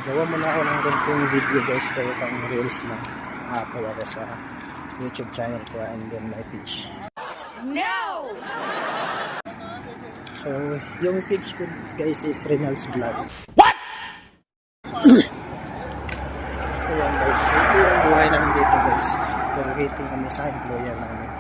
Gawa mo na ako ng konting video guys pero pang reels lang. Upload ako sa YouTube channel ko and then my page. No! So, yung page ko guys is Renal's Vlog. What? Ayan guys, ito yung buhay namin dito guys. Pero waiting kami sa employer namin.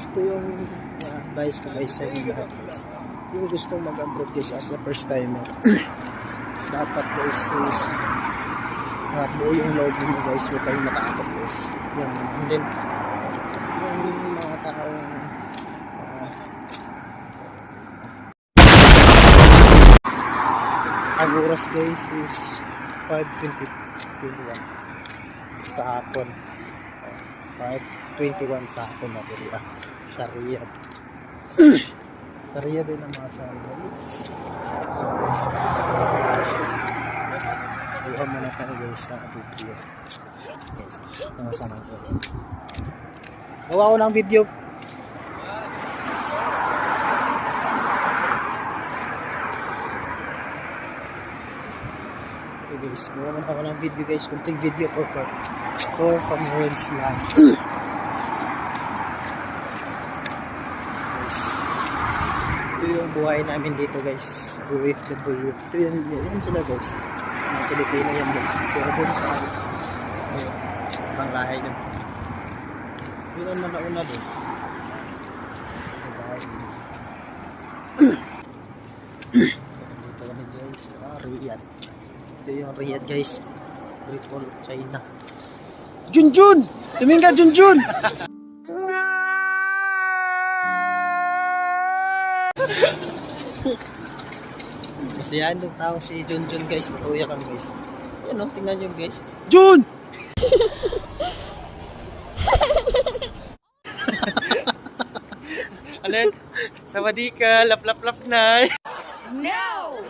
Ito yung advice ko guys sa inyo lahat guys. Yung gustong mag-abroad guys as the first timer, dapat guys is buo yung loob mo guys, huwag kayong matakot guys. Yan, and then yung mga taong ang oras guys is 5:21 sa hapon. 5:21 sa hapon na dito sa Riyadh. Sa Riyadh din ang mga sala. Iwan mo na tayo guys sa video. Yes, sama guys. Gawa ko ng video. Guys, gawa mo na ako ng video guys. Kunting video for fun reels lang. Ito yung buhay namin dito guys. OFW. Ito yan sila guys. Mga Pilipino yan guys. Pero dun sa ibang lahay dyan. Yun ang nauna dun. Dito kami guys sa Riyadh. Ito yung Riyadh guys. Great Wall of China. Junjun! Tumingin ka Junjun! Masayaan yung tao si Junjun guys. Matuya kami guys. Yan o, tingnan nyo guys. Jun! Alin? Sawadika, lap-lap-lap na. No!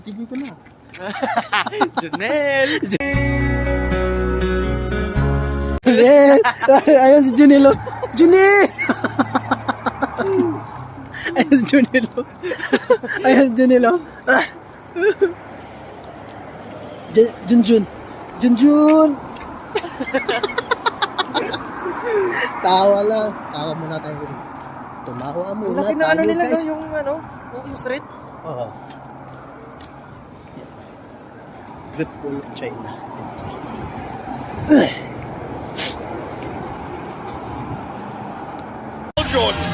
TV ko na. Junel! Junel! Ayun si Junelo. Junel! Ayun si Junelo. Ayun si Junelo. Junjun. Junjun! Tawa lang. Tawa muna tayo. Tumawa muna Laki na tayo nila guys. yung walking street. Oo. Great Wall of China. Jordan.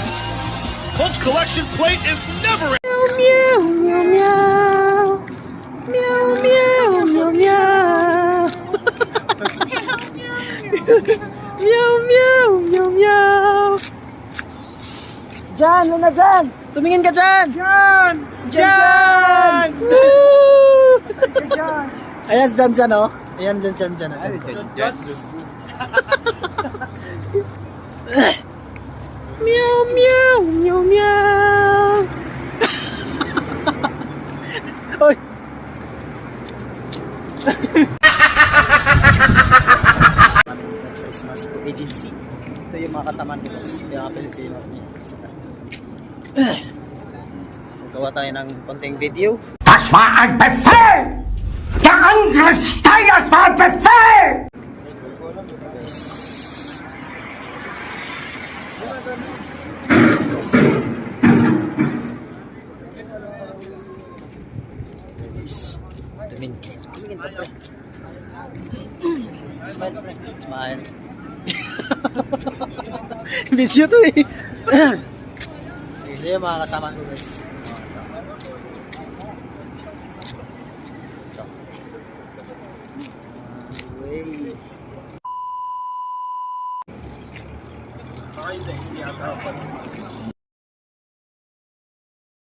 Colts collection plate is never. Meow meow meow. Meow meow meow meow. Meow meow meow meow. Jan, ano na Jan? Tumingin ka Jan. Jan! Jan! Woo! Ayan Jan oh. Ayan Jan. Jan! Meow meow meow meow. Oy. Sa Ismasco Agency. Ito yung mga kasama ni Boss. Yung mga Pilipino. Gawa tayo ng konting video. Das war ein Befehl! Der Angriff Steiners war ein Befehl! Guys. Tumingin ka pre. Smile pre. Smile. Video to eh. Ito yung mga kasama ko guys. Way.